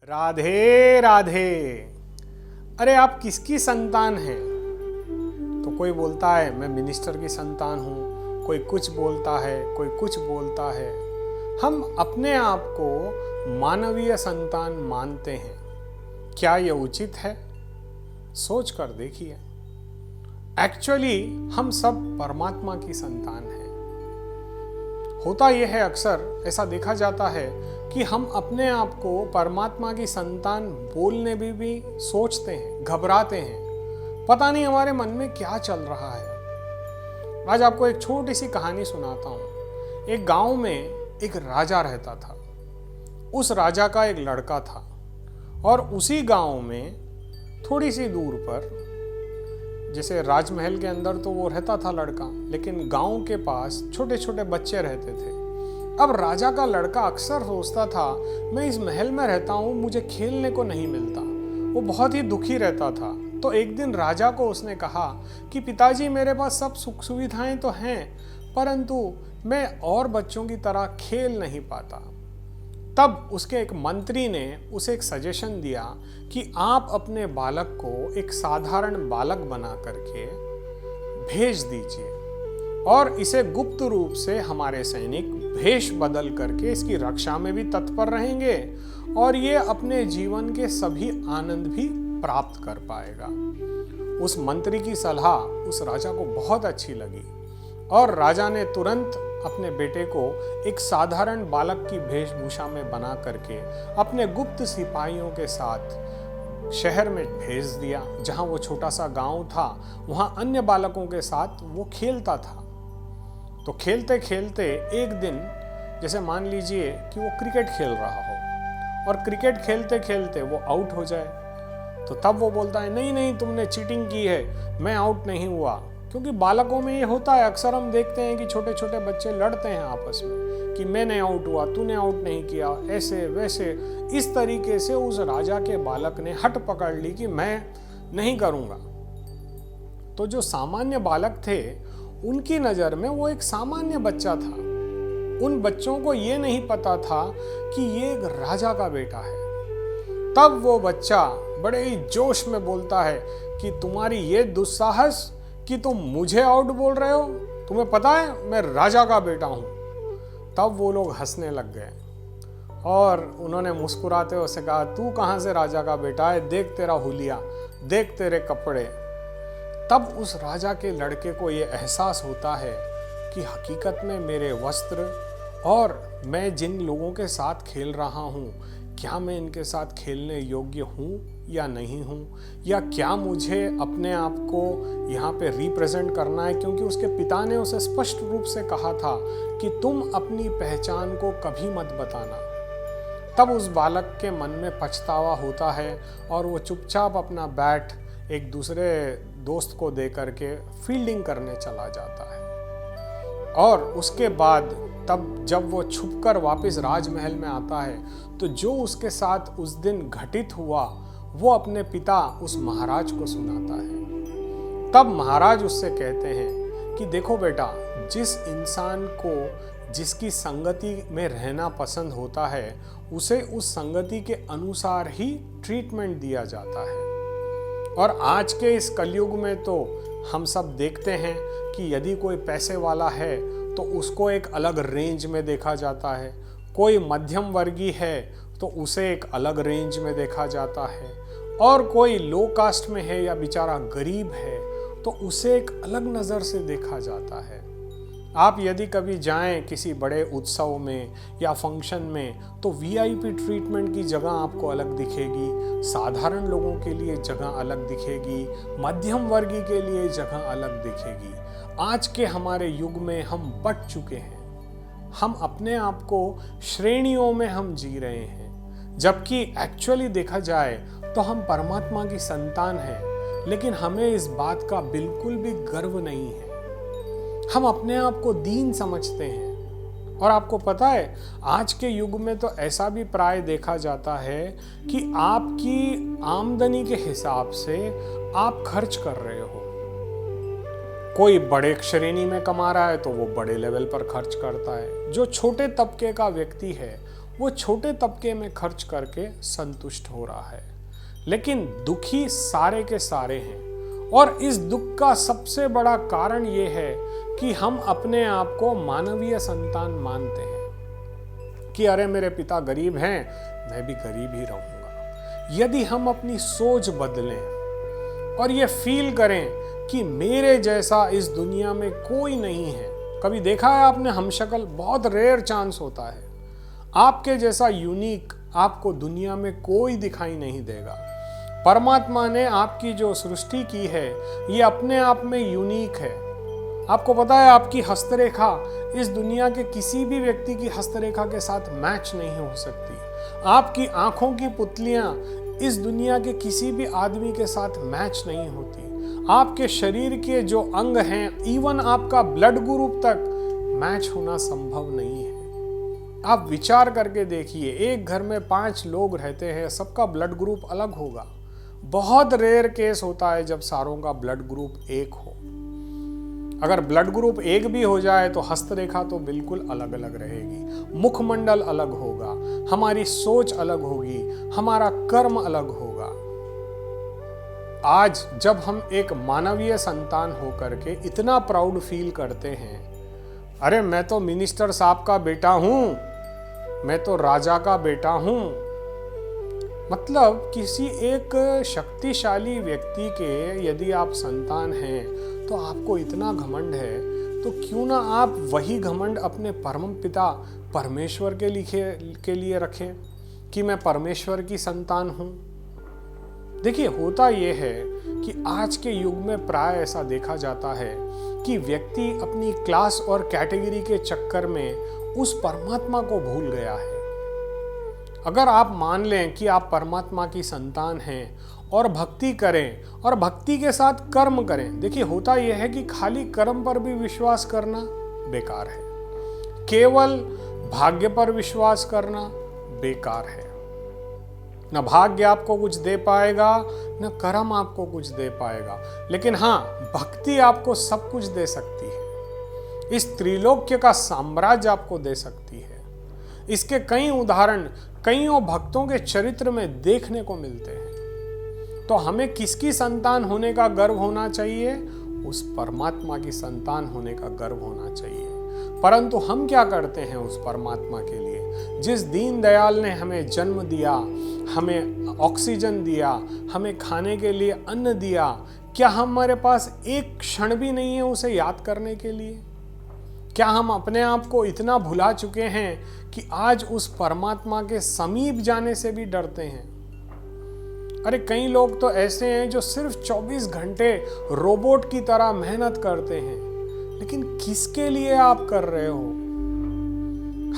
राधे राधे। अरे आप किसकी संतान हैं? तो कोई बोलता है मैं मिनिस्टर की संतान हूँ, कोई कुछ बोलता है, कोई कुछ बोलता है। हम अपने आप को मानवीय संतान मानते हैं। क्या यह उचित है? सोच कर देखिए। एक्चुअली हम सब परमात्मा की संतान हैं। होता यह है, अक्सर ऐसा देखा जाता है कि हम अपने आप को परमात्मा की संतान बोलने भी सोचते हैं, घबराते हैं। पता नहीं हमारे मन में क्या चल रहा है। आज आपको एक छोटी सी कहानी सुनाता हूँ। एक गांव में एक राजा रहता था। उस राजा का एक लड़का था और उसी गांव में थोड़ी सी दूर पर, जैसे राजमहल के अंदर तो वो रहता था लड़का, लेकिन गांव के पास छोटे छोटे बच्चे रहते थे। अब राजा का लड़का अक्सर सोचता था मैं इस महल में रहता हूँ, मुझे खेलने को नहीं मिलता। वो बहुत ही दुखी रहता था। तो एक दिन राजा को उसने कहा कि पिताजी, मेरे पास सब सुख सुविधाएं तो हैं, परंतु मैं और बच्चों की तरह खेल नहीं पाता। तब उसके एक मंत्री ने उसे एक सजेशन दिया कि आप अपने बालक को एक साधारण बालक बना करके भेज दीजिए और इसे गुप्त रूप से हमारे सैनिक भेष बदल करके इसकी रक्षा में भी तत्पर रहेंगे और ये अपने जीवन के सभी आनंद भी प्राप्त कर पाएगा। उस मंत्री की सलाह उस राजा को बहुत अच्छी लगी और राजा ने तुरंत अपने बेटे को एक साधारण बालक की वेशभूषा में बना करके अपने गुप्त सिपाहियों के साथ शहर में भेज दिया। जहां वो छोटा सा गांव था, वहां अन्य बालकों के साथ वो खेलता था। तो खेलते खेलते एक दिन, जैसे मान लीजिए कि वो क्रिकेट खेल रहा हो और क्रिकेट खेलते खेलते वो आउट हो जाए, तो तब वो बोलता है नहीं नहीं, तुमने चीटिंग की है, मैं आउट नहीं हुआ। क्योंकि बालकों में ये होता है, अक्सर हम देखते हैं कि छोटे छोटे बच्चे लड़ते हैं आपस में कि मैंने आउट हुआ, तूने आउट नहीं किया, ऐसे वैसे। इस तरीके से उस राजा के बालक ने हट पकड़ ली कि मैं नहीं करूँगा। तो जो सामान्य बालक थे, उनकी नज़र में वो एक सामान्य बच्चा था। उन बच्चों को ये नहीं पता था कि ये एक राजा का बेटा है। तब वो बच्चा बड़े ही जोश में बोलता है कि तुम्हारी ये दुस्साहस कि तुम मुझे आउट बोल रहे हो, तुम्हें पता है मैं राजा का बेटा हूं। तब वो लोग हंसने लग गए और उन्होंने मुस्कुराते हुए कहा, तू कहां से राजा का बेटा है, देख तेरा हुलिया, देख तेरे कपड़े। तब उस राजा के लड़के को ये एहसास होता है कि हकीकत में मेरे वस्त्र और मैं जिन लोगों के साथ खेल रहा हूँ, क्या मैं इनके साथ खेलने योग्य हूँ या नहीं हूँ, या क्या मुझे अपने आप को यहाँ पे रिप्रेजेंट करना है। क्योंकि उसके पिता ने उसे स्पष्ट रूप से कहा था कि तुम अपनी पहचान को कभी मत बताना। तब उस बालक के मन में पछतावा होता है और वो चुपचाप अपना बैट एक दूसरे दोस्त को दे करके फील्डिंग करने चला जाता है। और उसके बाद तब जब वो छुपकर वापस राजमहल में आता है, तो जो उसके साथ उस दिन घटित हुआ वो अपने पिता उस महाराज को सुनाता है। तब महाराज उससे कहते हैं कि देखो बेटा, जिस इंसान को जिसकी संगति में रहना पसंद होता है, उसे उस संगति के अनुसार ही ट्रीटमेंट दिया जाता है। और आज के इस कलयुग में तो हम सब देखते हैं कि यदि कोई पैसे वाला है तो उसको एक अलग रेंज में देखा जाता है, कोई मध्यम वर्गीय है तो उसे एक अलग रेंज में देखा जाता है, और कोई लो कास्ट में है या बेचारा गरीब है तो उसे एक अलग नज़र से देखा जाता है। आप यदि कभी जाएं किसी बड़े उत्सव में या फंक्शन में, तो वीआईपी ट्रीटमेंट की जगह आपको अलग दिखेगी, साधारण लोगों के लिए जगह अलग दिखेगी, मध्यम वर्गीय के लिए जगह अलग दिखेगी। आज के हमारे युग में हम बट चुके हैं। हम अपने आप को श्रेणियों में हम जी रहे हैं, जबकि एक्चुअली देखा जाए तो हम परमात्मा की संतान हैं, लेकिन हमें इस बात का बिल्कुल भी गर्व नहीं है। हम अपने आप को दीन समझते हैं। और आपको पता है, आज के युग में तो ऐसा भी प्राय देखा जाता है कि आपकी आमदनी के हिसाब से आप खर्च कर रहे हो। कोई बड़े श्रेणी में कमा रहा है तो वो बड़े लेवल पर खर्च करता है, जो छोटे तबके का व्यक्ति है वो छोटे तबके में खर्च करके संतुष्ट हो रहा है, लेकिन दुखी सारे के सारे हैं। और इस दुख का सबसे बड़ा कारण ये है कि हम अपने आप को मानवीय संतान मानते हैं कि अरे मेरे पिता गरीब हैं, मैं भी गरीब ही रहूंगा। यदि हम अपनी सोच बदलें और ये फील करें कि मेरे जैसा इस दुनिया में कोई नहीं है। कभी देखा है आपने हमशक्ल? बहुत रेयर चांस होता है। आपके जैसा यूनिक आपको दुनिया में कोई दिखाई नहीं देगा। परमात्मा ने आपकी जो सृष्टि की है ये अपने आप में यूनिक है। आपको पता है आपकी हस्तरेखा इस दुनिया के किसी भी व्यक्ति की हस्तरेखा के साथ मैच नहीं हो सकती। आपकी आंखों की पुतलियां इस दुनिया के किसी भी आदमी के साथ मैच नहीं होती। आपके शरीर के जो अंग हैं, इवन आपका ब्लड ग्रुप तक मैच होना संभव नहीं है। आप विचार करके देखिए, एक घर में 5 लोग रहते हैं, सबका ब्लड ग्रुप अलग होगा। बहुत रेयर केस होता है जब सारों का ब्लड ग्रुप एक हो। अगर ब्लड ग्रुप एक भी हो जाए तो हस्तरेखा तो बिल्कुल अलग अलग रहेगी, मुखमंडल अलग होगा, हमारी सोच अलग होगी, हमारा कर्म अलग होगा। आज जब हम एक मानवीय संतान होकर के इतना प्राउड फील करते हैं, अरे मैं तो मिनिस्टर साहब का बेटा हूं, मैं तो राजा का बेटा हूं, मतलब किसी एक शक्तिशाली व्यक्ति के यदि आप संतान हैं तो आपको इतना घमंड है, तो क्यों ना आप वही घमंड अपने परम पिता परमेश्वर के लिए रखें कि मैं परमेश्वर की संतान हूं। देखिए, होता यह है कि आज के युग में प्राय ऐसा देखा जाता है कि व्यक्ति अपनी क्लास और कैटेगरी के चक्कर में उस परमात्मा को भूल गया है। अगर आप मान लें कि आप परमात्मा की संतान हैं और भक्ति करें और भक्ति के साथ कर्म करें, देखिए होता यह है कि खाली कर्म पर भी विश्वास करना बेकार है, केवल भाग्य पर विश्वास करना बेकार है। न भाग्य आपको कुछ दे पाएगा, न कर्म आपको कुछ दे पाएगा, लेकिन हाँ, भक्ति आपको सब कुछ दे सकती है। इस त्रिलोक्य का साम्राज्य आपको दे सकती है। इसके कई उदाहरण कईयों भक्तों के चरित्र में देखने को मिलते हैं। तो हमें किसकी संतान होने का गर्व होना चाहिए? उस परमात्मा की संतान होने का गर्व होना चाहिए। परंतु हम क्या करते हैं उस परमात्मा के लिए? जिस दीन दयाल ने हमें जन्म दिया, हमें ऑक्सीजन दिया, हमें खाने के लिए अन्न दिया, क्या हमारे पास एक क्षण भी नहीं है उसे याद करने के लिए? क्या हम अपने आप को इतना भुला चुके हैं कि आज उस परमात्मा के समीप जाने से भी डरते हैं? अरे कई लोग तो ऐसे हैं जो सिर्फ 24 घंटे रोबोट की तरह मेहनत करते हैं, लेकिन किसके लिए आप कर रहे हो?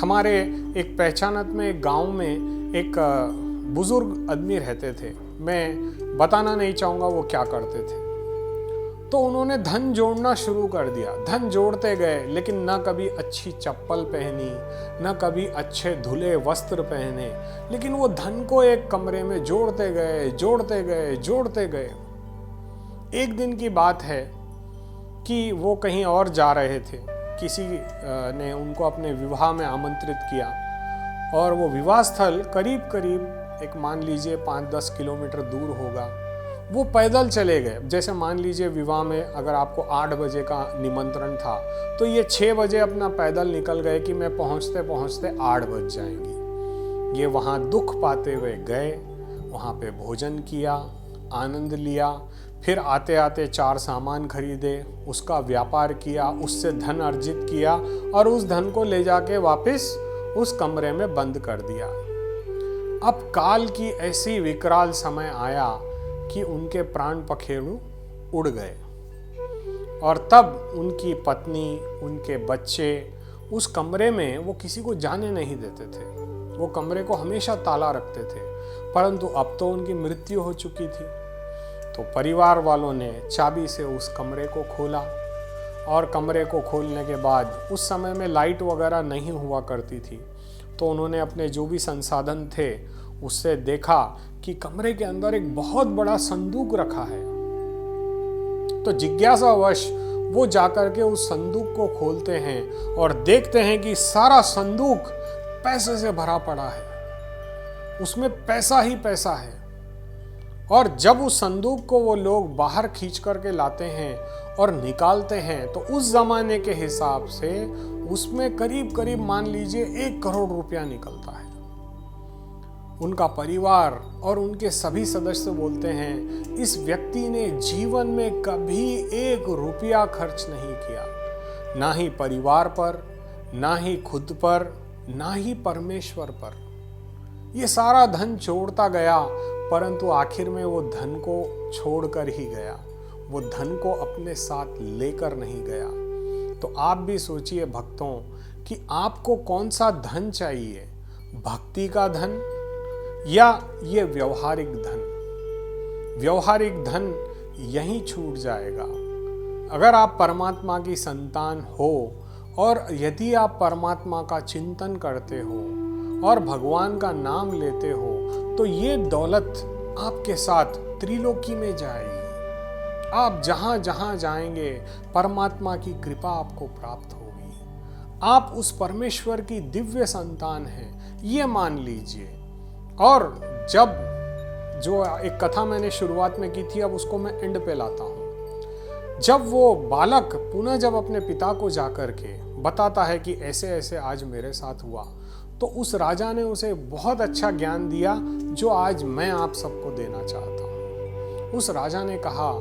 हमारे एक पहचानत में एक गांव में एक बुजुर्ग आदमी रहते थे। मैं बताना नहीं चाहूँगा वो क्या करते थे। तो उन्होंने धन जोड़ना शुरू कर दिया। धन जोड़ते गए, लेकिन न कभी अच्छी चप्पल पहनी, न कभी अच्छे धुले वस्त्र पहने, लेकिन वो धन को एक कमरे में जोड़ते गए, जोड़ते गए, जोड़ते गए। एक दिन की बात है कि वो कहीं और जा रहे थे। किसी ने उनको अपने विवाह में आमंत्रित किया और वो विवाह स्थल करीब करीब एक मान लीजिए 5-10 किलोमीटर दूर होगा। वो पैदल चले गए। जैसे मान लीजिए विवाह में अगर आपको 8 बजे का निमंत्रण था, तो ये 6 बजे अपना पैदल निकल गए कि मैं पहुंचते पहुंचते 8 बज जाएंगी। ये वहाँ दुख पाते हुए गए, वहाँ पे भोजन किया, आनंद लिया, फिर आते आते 4 सामान खरीदे, उसका व्यापार किया, उससे धन अर्जित किया और उस धन को ले जाके वापस उस कमरे में बंद कर दिया। अब काल की ऐसी विकराल समय आया कि उनके प्राण पखेरु उड़ गए और तब उनकी पत्नी, उनके बच्चे उस कमरे में वो किसी को जाने नहीं देते थे। वो कमरे को हमेशा ताला रखते थे, परंतु अब तो उनकी मृत्यु हो चुकी थी। तो परिवार वालों ने चाबी से उस कमरे को खोला और कमरे को खोलने के बाद उस समय में लाइट वगैरह नहीं हुआ करती थी, तो उन्होंने अपने जो भी संसाधन थे उससे देखा कि कमरे के अंदर एक बहुत बड़ा संदूक रखा है। तो जिज्ञासावश वो जाकर के उस संदूक को खोलते हैं और देखते हैं कि सारा संदूक पैसे से भरा पड़ा है, उसमें पैसा ही पैसा है। और जब उस संदूक को वो लोग बाहर खींच करके लाते हैं और निकालते हैं तो उस जमाने के हिसाब से उसमें करीब करीब मान लीजिए 1 करोड़ रुपया निकलता है। उनका परिवार और उनके सभी सदस्य बोलते हैं इस व्यक्ति ने जीवन में कभी 1 रुपया खर्च नहीं किया, ना ही परिवार पर, ना ही खुद पर, ना ही परमेश्वर पर। ये सारा धन छोड़ता गया, परंतु आखिर में वो धन को छोड़कर ही गया, वो धन को अपने साथ लेकर नहीं गया। तो आप भी सोचिए भक्तों कि आपको कौन सा धन चाहिए, भक्ति का धन या ये व्यवहारिक धन। व्यवहारिक धन यहीं छूट जाएगा। अगर आप परमात्मा की संतान हो और यदि आप परमात्मा का चिंतन करते हो और भगवान का नाम लेते हो तो ये दौलत आपके साथ त्रिलोकी में जाएगी। आप जहां जहां जाएंगे परमात्मा की कृपा आपको प्राप्त होगी। आप उस परमेश्वर की दिव्य संतान हैं, ये मान लीजिए। और जब जो एक कथा मैंने शुरुआत में की थी, अब उसको मैं एंड पे लाता हूँ। जब वो बालक पुनः जब अपने पिता को जाकर के बताता है कि ऐसे ऐसे आज मेरे साथ हुआ, तो उस राजा ने उसे बहुत अच्छा ज्ञान दिया जो आज मैं आप सबको देना चाहता हूँ। उस राजा ने कहा,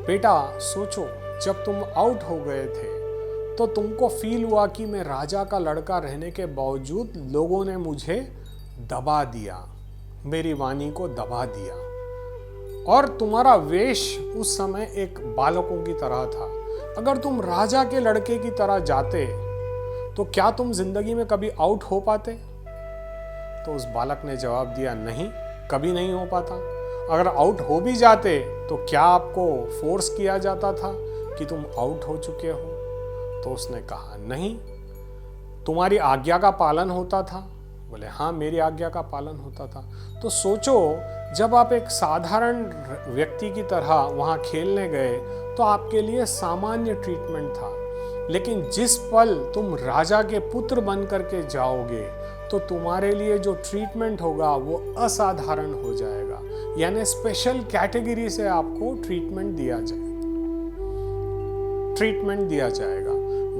बेटा सोचो, जब तुम आउट हो गए थे तो तुमको फील हुआ कि मैं राजा का लड़का रहने के बावजूद लोगों ने मुझे दबा दिया, मेरी वाणी को दबा दिया, और तुम्हारा वेश उस समय एक बालकों की तरह था। अगर तुम राजा के लड़के की तरह जाते तो क्या तुम जिंदगी में कभी आउट हो पाते? तो उस बालक ने जवाब दिया, नहीं, कभी नहीं हो पाता। अगर आउट हो भी जाते तो क्या आपको फोर्स किया जाता था कि तुम आउट हो चुके हो? तो उसने कहा, नहीं, तुम्हारी आज्ञा का पालन होता था। बोले, हाँ, मेरी आज्ञा का पालन होता था। तो सोचो, जब आप एक साधारण व्यक्ति की तरह वहाँ खेलने गए तो आपके लिए सामान्य ट्रीटमेंट था, लेकिन जिस पल तुम राजा के पुत्र बन करके जाओगे तो तुम्हारे लिए जो ट्रीटमेंट होगा वो असाधारण हो जाएगा, यानी स्पेशल कैटेगरी से आपको ट्रीटमेंट दिया जाएगा।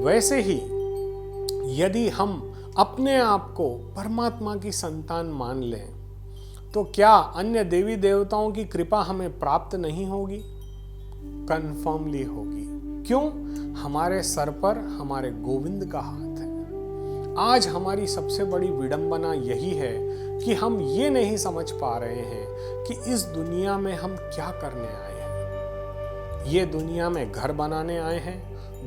वैसे ही यदि हम अपने आप को परमात्मा की संतान मान लें तो क्या अन्य देवी देवताओं की कृपा हमें प्राप्त नहीं होगी? कन्फर्मली होगी। क्यों? हमारे सर पर हमारे गोविंद का हाथ है। आज हमारी सबसे बड़ी विडंबना यही है कि हम ये नहीं समझ पा रहे हैं कि इस दुनिया में हम क्या करने आए हैं। ये दुनिया में घर बनाने आए हैं,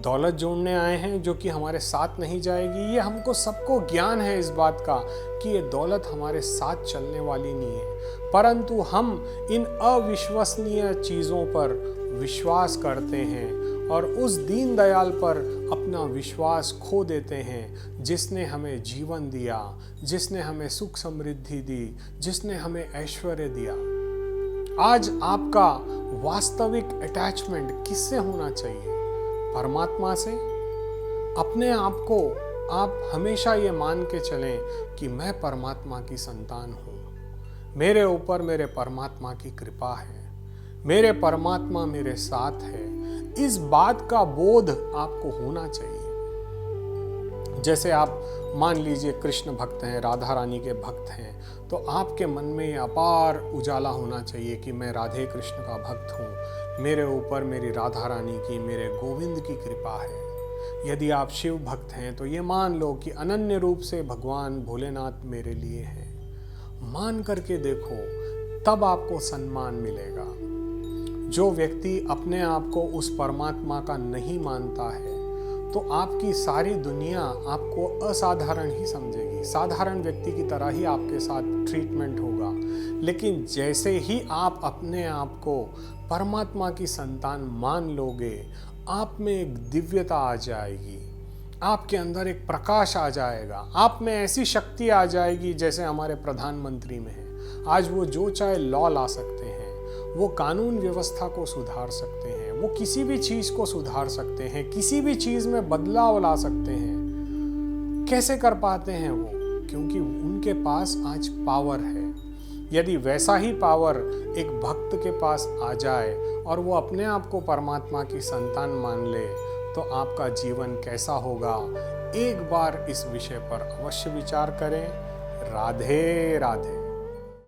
दौलत जोड़ने आए हैं जो कि हमारे साथ नहीं जाएगी। ये हमको सबको ज्ञान है इस बात का कि ये दौलत हमारे साथ चलने वाली नहीं है, परंतु हम इन अविश्वसनीय चीज़ों पर विश्वास करते हैं और उस दीन दयाल पर अपना विश्वास खो देते हैं, जिसने हमें जीवन दिया, जिसने हमें सुख समृद्धि दी, जिसने हमें ऐश्वर्य दिया। आज आपका वास्तविक अटैचमेंट किससे होना चाहिए? परमात्मा से। अपने आप को आप हमेशा ये मान के चलें कि मैं परमात्मा की संतान हूँ, मेरे ऊपर मेरे परमात्मा की कृपा है, मेरे परमात्मा मेरे साथ है। इस बात का बोध आपको होना चाहिए। जैसे आप मान लीजिए कृष्ण भक्त हैं, राधा रानी के भक्त हैं, तो आपके मन में अपार उजाला होना चाहिए कि मैं राधे कृष्ण का भक्त हूँ, मेरे ऊपर मेरी राधा रानी की, मेरे गोविंद की कृपा है। यदि आप शिव भक्त हैं तो ये मान लो कि अनन्य रूप से भगवान भोलेनाथ मेरे लिए हैं। मान करके देखो, तब आपको सम्मान मिलेगा। जो व्यक्ति अपने आप को उस परमात्मा का नहीं मानता है तो आपकी सारी दुनिया आपको असाधारण ही समझेगी, साधारण व्यक्ति की तरह ही आपके साथ ट्रीटमेंट होगा। लेकिन जैसे ही आप अपने आप को परमात्मा की संतान मान लोगे, आप में एक दिव्यता आ जाएगी, आपके अंदर एक प्रकाश आ जाएगा, आप में ऐसी शक्ति आ जाएगी जैसे हमारे प्रधानमंत्री में है। आज वो जो चाहे लॉ ला सकते हैं, वो कानून व्यवस्था को सुधार सकते हैं, वो किसी भी चीज़ को सुधार सकते हैं, किसी भी चीज़ में बदलाव ला सकते हैं। कैसे कर पाते हैं वो? क्योंकि उनके पास आज पावर है। यदि वैसा ही पावर एक भक्त के पास आ जाए और वो अपने आप को परमात्मा की संतान मान ले, तो आपका जीवन कैसा होगा, एक बार इस विषय पर अवश्य विचार करें। राधे राधे।